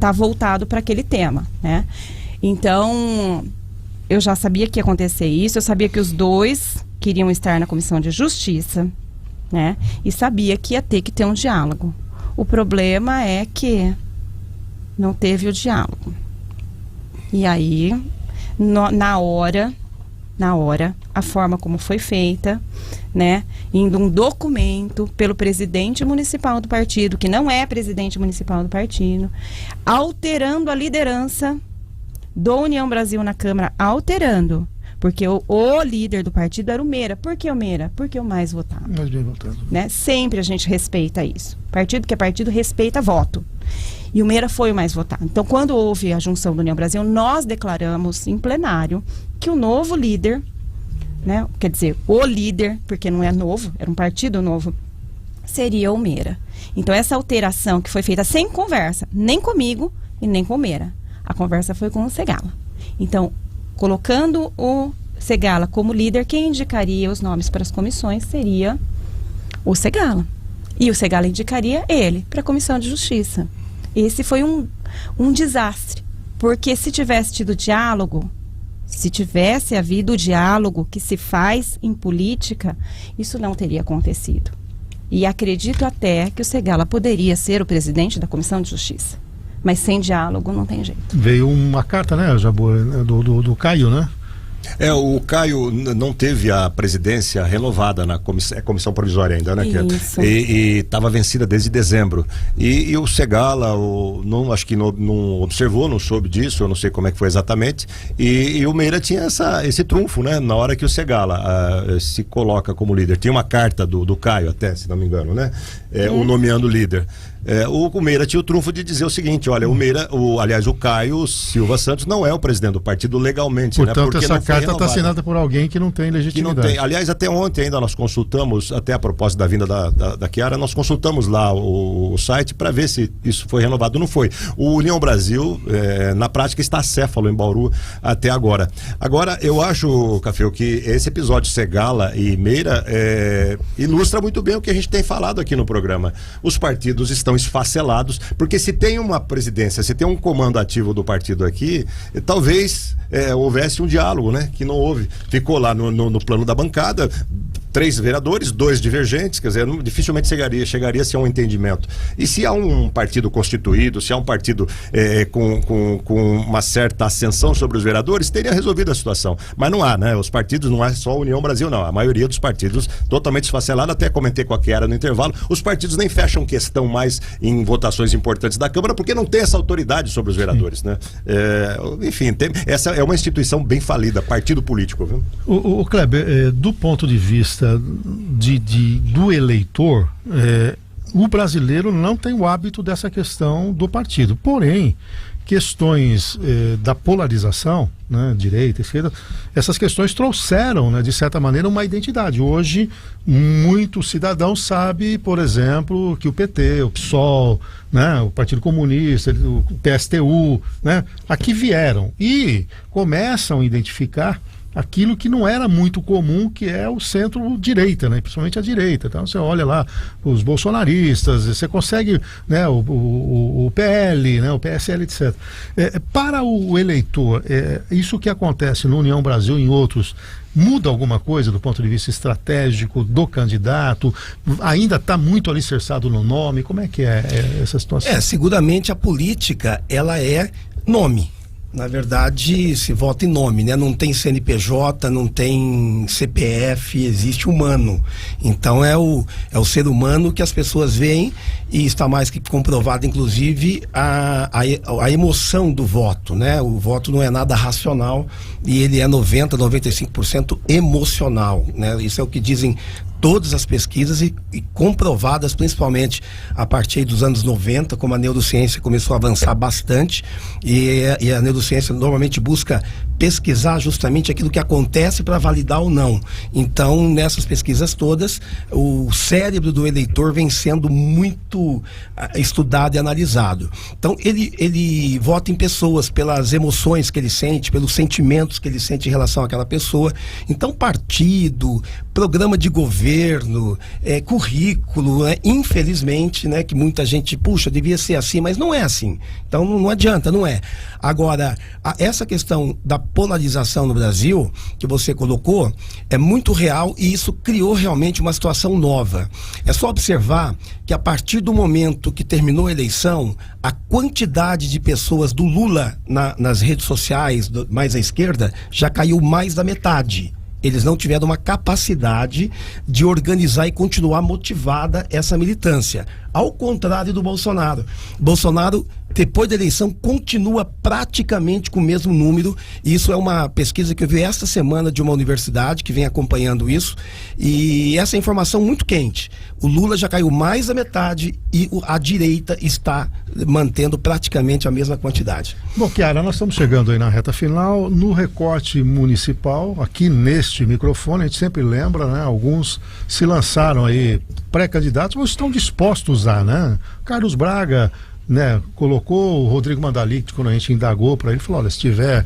tá voltado para aquele tema, né? Então, eu já sabia que ia acontecer isso, eu sabia que os dois queriam estar na Comissão de Justiça, né? E sabia que ia ter que ter um diálogo. O problema é que não teve o diálogo. E aí, na hora, a forma como foi feita, né? Indo um documento pelo presidente municipal do partido, que não é presidente municipal do partido, alterando a liderança do União Brasil na Câmara, alterando. Porque o líder do partido era o Meira. Por que o Meira? Porque o mais votado. Mais bem votado. Né? Sempre a gente respeita isso. Partido que é partido respeita voto. E o Meira foi o mais votado. Então, quando houve a junção do União Brasil, nós declaramos em plenário que o novo líder, né, quer dizer, o líder, porque não é novo, era um partido novo, seria o Meira. Então, essa alteração que foi feita sem conversa, nem comigo e nem com o Meira. A conversa foi com o Segala. Então, colocando o Segala como líder, quem indicaria os nomes para as comissões seria o Segala. E o Segala indicaria ele para a Comissão de Justiça. Esse foi um desastre, porque se tivesse tido diálogo, se tivesse havido o diálogo que se faz em política, isso não teria acontecido. E acredito até que o Segala poderia ser o presidente da Comissão de Justiça. Mas sem diálogo não tem jeito. Veio uma carta, né, Jabor, do Caio, né? O Caio não teve a presidência renovada na comissão provisória ainda, né? Isso. E estava vencida desde dezembro. E o Segala, acho que não observou, não soube disso, eu não sei como é que foi exatamente. E o Meira tinha esse trunfo, né? Na hora que o Segala se coloca como líder. Tinha uma carta do Caio até, se não me engano, né? O nomeando líder. O Meira tinha o trunfo de dizer o seguinte: olha, o Caio Silva Santos não é o presidente do partido legalmente. Portanto, né? Porque essa carta está assinada por alguém que não tem legitimidade. Aliás, até ontem ainda nós consultamos, até a propósito da vinda da Chiara, nós consultamos lá o site para ver se isso foi renovado. Não foi. O União Brasil, na prática, está acéfalo em Bauru até agora. Agora, eu acho, Café, que esse episódio Segala e Meira ilustra muito bem o que a gente tem falado aqui no programa. Os partidos estão esfacelados, porque se tem uma presidência, se tem um comando ativo do partido aqui, talvez houvesse um diálogo, né? Que não houve. Ficou lá no plano da bancada, 3 vereadores, 2 divergentes, quer dizer, dificilmente chegaria-se a um entendimento. E se há um partido constituído, se há um partido com uma certa ascensão sobre os vereadores, teria resolvido a situação. Mas não há, né? Os partidos, não é só a União Brasil, não. A maioria dos partidos totalmente esfacelada, até comentei com a Chiara no intervalo, os partidos nem fecham questão mais em votações importantes da Câmara, porque não tem essa autoridade sobre os vereadores, né? Enfim, essa é uma instituição bem falida, partido político, viu? O Kleber, do ponto de vista do eleitor, o brasileiro não tem o hábito dessa questão do partido. Porém, questões da polarização, né, direita, esquerda, essas questões trouxeram, né, de certa maneira, uma identidade. Hoje, muito cidadão sabe, por exemplo, que o PT, o PSOL, né, o Partido Comunista, o PSTU, né, aqui vieram e começam a identificar aquilo que não era muito comum, que é o centro-direita, né? Principalmente a direita. Então você olha lá os bolsonaristas, você consegue, né, o PL, né, o PSL, etc. Para o eleitor, isso que acontece no União Brasil e em outros, muda alguma coisa do ponto de vista estratégico do candidato? Ainda está muito alicerçado no nome? Como é que é essa situação? Seguramente a política, ela é nome. Na verdade, se vota em nome, né? Não tem CNPJ, não tem CPF, existe humano. Então é o ser humano que as pessoas veem, e está mais que comprovado, inclusive, a emoção do voto, né? O voto não é nada racional e ele é 95% emocional, né? Isso é o que dizem todas as pesquisas e comprovadas principalmente a partir dos anos 90, como a neurociência começou a avançar bastante, e a neurociência normalmente busca pesquisar justamente aquilo que acontece para validar ou não. Então, nessas pesquisas todas, o cérebro do eleitor vem sendo muito estudado e analisado. Então, ele vota em pessoas pelas emoções que ele sente, pelos sentimentos que ele sente em relação àquela pessoa. Então, partido, programa de governo, currículo, infelizmente, né, que muita gente, puxa, devia ser assim, mas não é assim. Então, não adianta, não é. Agora, essa questão da polarização no Brasil, que você colocou, é muito real, e isso criou realmente uma situação nova. É só observar que a partir do momento que terminou a eleição, a quantidade de pessoas do Lula nas redes sociais, mais à esquerda, já caiu mais da metade. Eles não tiveram uma capacidade de organizar e continuar motivada essa militância. Ao contrário do Bolsonaro. Bolsonaro, depois da eleição, continua praticamente com o mesmo número. E isso é uma pesquisa que eu vi esta semana de uma universidade que vem acompanhando isso. E essa é informação muito quente. O Lula já caiu mais da metade e a direita está mantendo praticamente a mesma quantidade. Bom, Chiara, nós estamos chegando aí na reta final. No recorte municipal, aqui neste microfone, a gente sempre lembra, né? Alguns se lançaram aí pré-candidatos, mas estão dispostos a, né? Carlos Braga, né, colocou o Rodrigo Mandalic, quando a gente indagou para ele, falou, olha, se tiver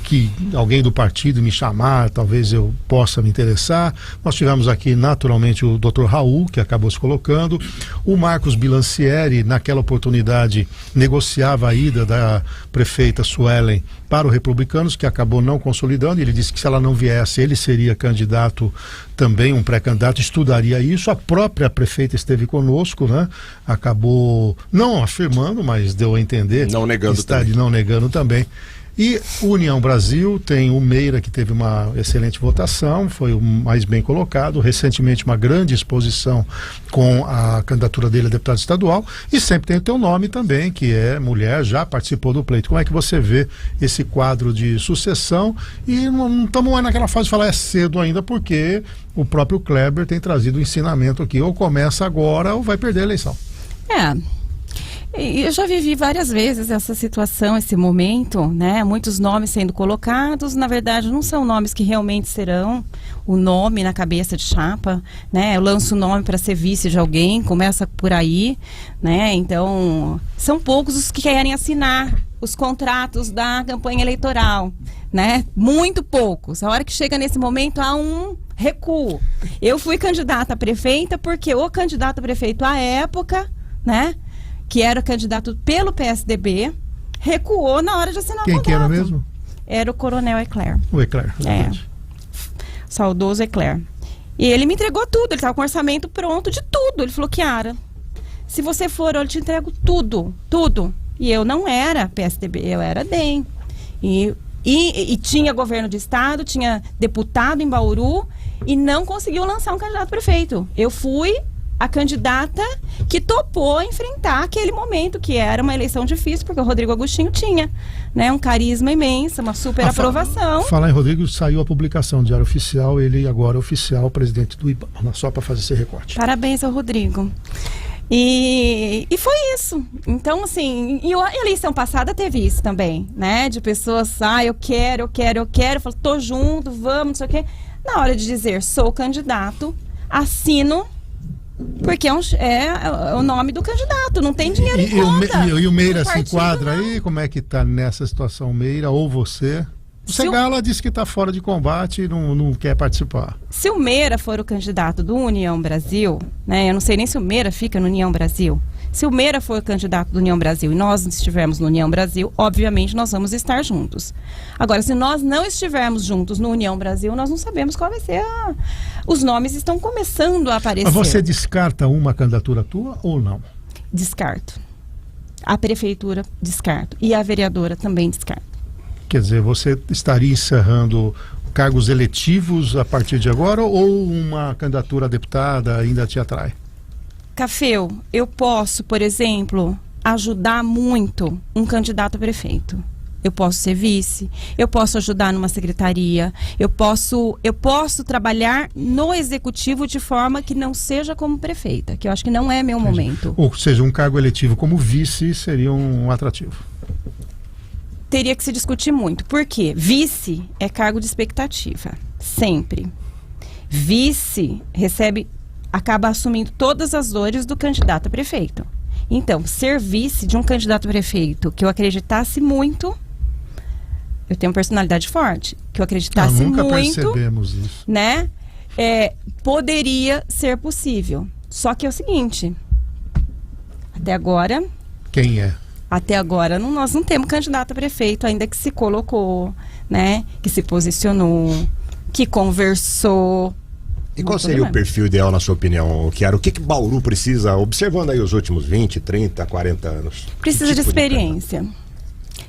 que alguém do partido me chamar, talvez eu possa me interessar. Nós tivemos aqui naturalmente o Dr. Raul, que acabou se colocando, o Marcos Bilancieri, naquela oportunidade negociava a ida da prefeita Suelen para o Republicanos, que acabou não consolidando. Ele disse que se ela não viesse, ele seria candidato também, um pré-candidato, estudaria isso. A própria prefeita esteve conosco, né? Acabou não afirmando, mas deu a entender. Não negando também. Não negando também. E União Brasil tem o Meira, que teve uma excelente votação, foi o mais bem colocado, recentemente uma grande exposição com a candidatura dele a deputado estadual, e sempre tem o teu nome também, que é mulher, já participou do pleito. Como é que você vê esse quadro de sucessão? E não estamos mais naquela fase de falar é cedo ainda, porque o próprio Kleber tem trazido o ensinamento aqui, ou começa agora ou vai perder a eleição. Eu já vivi várias vezes essa situação, esse momento, né? Muitos nomes sendo colocados, na verdade não são nomes que realmente serão o nome na cabeça de chapa, né? Eu lanço o nome para ser vice de alguém, começa por aí, né? Então, são poucos os que querem assinar os contratos da campanha eleitoral, né? Muito poucos. A hora que chega nesse momento há um recuo. Eu fui candidata a prefeita porque o candidato a prefeito à época, né, que era candidato pelo PSDB, recuou na hora de assinar o contrato. Quem que era mesmo? Era o Coronel Eclair. O Eclair, saudoso Eclair. E ele me entregou tudo, ele estava com o orçamento pronto de tudo. Ele falou, Chiara, se você for, eu te entrego tudo, tudo. E eu não era PSDB, eu era DEM. E tinha governo de estado, tinha deputado em Bauru e não conseguiu lançar um candidato a prefeito. Eu fui a candidata que topou enfrentar aquele momento, que era uma eleição difícil, porque o Rodrigo Agostinho tinha, né, um carisma imenso, uma super aprovação. Falar em Rodrigo, saiu a publicação do Diário Oficial, ele agora é oficial presidente do IBAMA, só para fazer esse recorte. Parabéns ao Rodrigo. E foi isso. Então, assim, e a eleição passada teve isso também, né? De pessoas, eu quero, eu falo, tô junto, vamos, não sei o quê. Na hora de dizer, sou candidato, assino, porque é o nome do candidato, não tem dinheiro em conta. E o Meira se enquadra aí? Como é que tá nessa situação, Meira, ou você? Segala disse que está fora de combate e não quer participar. Se o Meira for o candidato do União Brasil, né, eu não sei nem se o Meira fica no União Brasil. Se o Meira for o candidato do União Brasil e nós estivermos no União Brasil, obviamente nós vamos estar juntos. Agora, se nós não estivermos juntos no União Brasil, nós não sabemos qual vai ser Os nomes estão começando a aparecer. Mas você descarta uma candidatura tua ou não? Descarto. A prefeitura, descarto. E a vereadora também descarto. Quer dizer, você estaria encerrando cargos eletivos a partir de agora ou uma candidatura a deputada ainda te atrai? Cafeu, eu posso, por exemplo, ajudar muito um candidato a prefeito. Eu posso ser vice, eu posso ajudar numa secretaria, eu posso trabalhar no executivo de forma que não seja como prefeita, que eu acho que não é meu momento. Ou seja, um cargo eletivo como vice seria um atrativo. Teria que se discutir muito. Por quê? Vice é cargo de expectativa. Sempre. Vice acaba assumindo todas as dores do candidato a prefeito. Então, ser vice de um candidato a prefeito que eu acreditasse muito, eu tenho uma personalidade forte, que eu acreditasse nunca muito, percebemos isso, né? Poderia ser possível. Só que é o seguinte, até agora... Quem é? Até agora nós não temos candidato a prefeito ainda que se colocou, né? Que se posicionou, que conversou. E qual seria o perfil ideal, na sua opinião, Chiara? O que Bauru precisa, observando aí os últimos 20, 30, 40 anos? Precisa de experiência.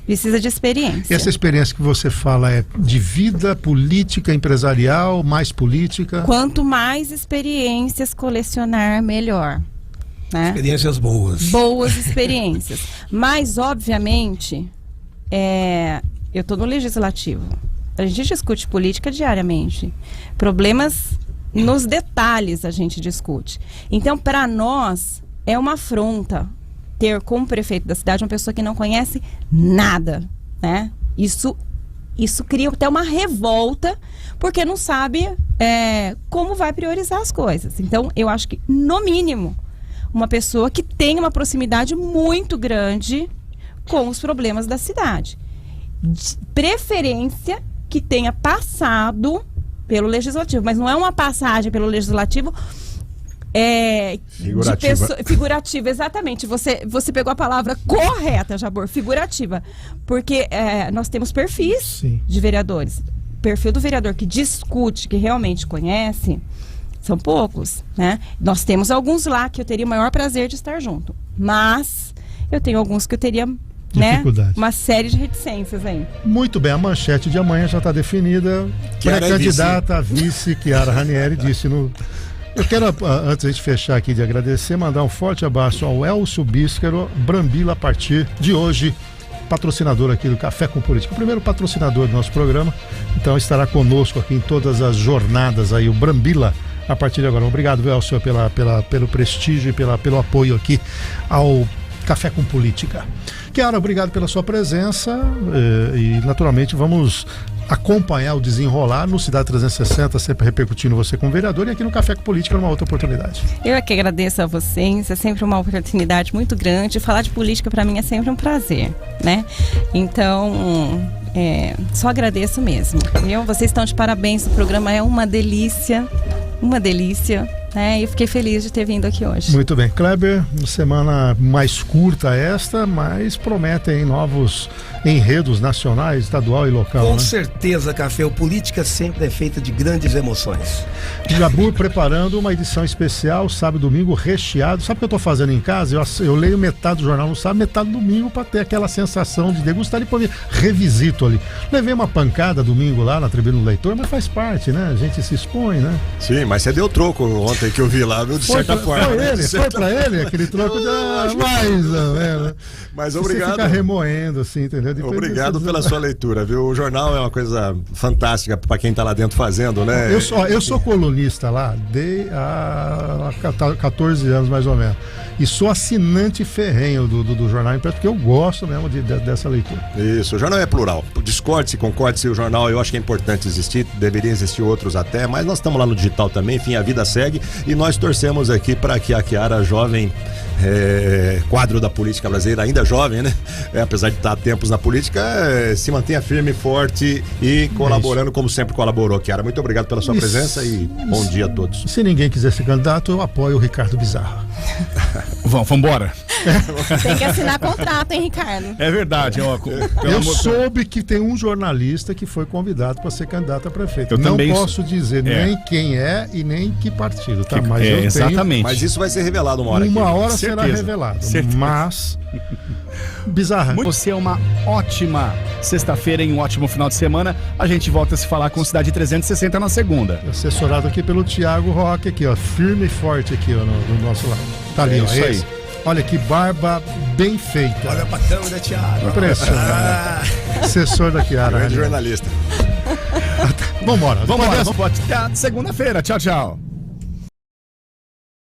Precisa de experiência. E essa experiência que você fala é de vida, política, empresarial, mais política? Quanto mais experiências colecionar, melhor. Né? Experiências boas. Boas experiências. Mas, obviamente, eu estou no legislativo. A gente discute política diariamente. Problemas nos detalhes a gente discute. Então, para nós, é uma afronta ter como prefeito da cidade uma pessoa que não conhece nada, né? Isso cria até uma revolta, porque não sabe como vai priorizar as coisas. Então, eu acho que, no mínimo, uma pessoa que tenha uma proximidade muito grande com os problemas da cidade. De preferência que tenha passado pelo legislativo, mas não é uma passagem pelo legislativo figurativa, exatamente. Você pegou a palavra correta, Jabor, figurativa. Porque nós temos perfis Sim. de vereadores. O perfil do vereador que discute, que realmente conhece, são poucos, né? Nós temos alguns lá que eu teria o maior prazer de estar junto. Mas eu tenho alguns que eu teria, né, uma série de reticências aí. Muito bem, a manchete de amanhã já está definida. Pré-candidata a vice, Chiara Ranieri, disse no... Eu quero, antes de fechar aqui, de agradecer, mandar um forte abraço ao Elcio Bíscaro, Brambila, a partir de hoje, patrocinador aqui do Café com Política, o primeiro patrocinador do nosso programa, então estará conosco aqui em todas as jornadas aí, o Brambila, a partir de agora. Obrigado, Elcio, pelo prestígio e pelo apoio aqui ao Café com Política. Chiara, obrigado pela sua presença e naturalmente vamos acompanhar o desenrolar no Cidade 360, sempre repercutindo você como vereador, e aqui no Café com Política numa outra oportunidade. Eu é que agradeço a vocês, é sempre uma oportunidade muito grande. Falar de política para mim é sempre um prazer, né? Então, só agradeço mesmo. Vocês estão de parabéns, o programa é uma delícia, né? E fiquei feliz de ter vindo aqui hoje. Muito bem, Kleber, semana mais curta esta, mas prometem novos enredos nacionais, estadual e local. Com certeza, Café. Política sempre é feita de grandes emoções. Jabur preparando uma edição especial, sábado e domingo, recheado. Sabe o que eu estou fazendo em casa? Eu leio metade do jornal no sábado, metade do domingo, para ter aquela sensação de degustar e depois revisito ali. Levei uma pancada domingo lá na Tribuna do Leitor, mas faz parte, né? A gente se expõe, né? Sim, mas você deu troco ontem que eu vi lá, viu? De certa forma. Foi pra ele aquele troco mais ou menos. Mas obrigado. Você fica remoendo, assim, entendeu? Depois obrigado pela sua leitura, viu? O jornal é uma coisa fantástica para quem tá lá dentro fazendo, né? Eu sou colunista lá há 14 anos, mais ou menos. e sou assinante ferrenho do Jornal Impresso, porque eu gosto mesmo dessa leitura. Isso, o jornal é plural. Discorde-se, concorde-se, o jornal eu acho que é importante existir, deveria existir outros até, mas nós estamos lá no digital também, enfim, a vida segue e nós torcemos aqui para que a Chiara, jovem quadro da política brasileira, ainda jovem, né? Apesar de estar há tempos na política, se mantenha firme, forte e colaborando como sempre colaborou, Chiara. Muito obrigado pela sua presença e bom dia a todos. Se ninguém quiser ser candidato, eu apoio o Ricardo Bizarro. Vamos embora. Tem que assinar contrato, hein, Ricardo? É verdade. Eu soube que tem um jornalista que foi convidado para ser candidato a prefeito. Eu não também posso dizer nem quem é e nem que partido, tá? Mas eu exatamente. Mas isso vai ser revelado uma hora. Uma hora Certeza. será revelado. Certeza. Mas Bizarra. Você é uma ótima sexta-feira e um ótimo final de semana. A gente volta a se falar com Cidade 360 na segunda. Assessorado aqui pelo Thiago Roque, aqui, ó, firme e forte aqui, ó, no nosso lado. Tá ali, ó, isso aí. Olha que barba bem feita. Olha pra câmera, Thiago. Impressionante. Assessor da Chiara. Grande jornalista. Vambora. Vamos segunda-feira. Tchau, tchau.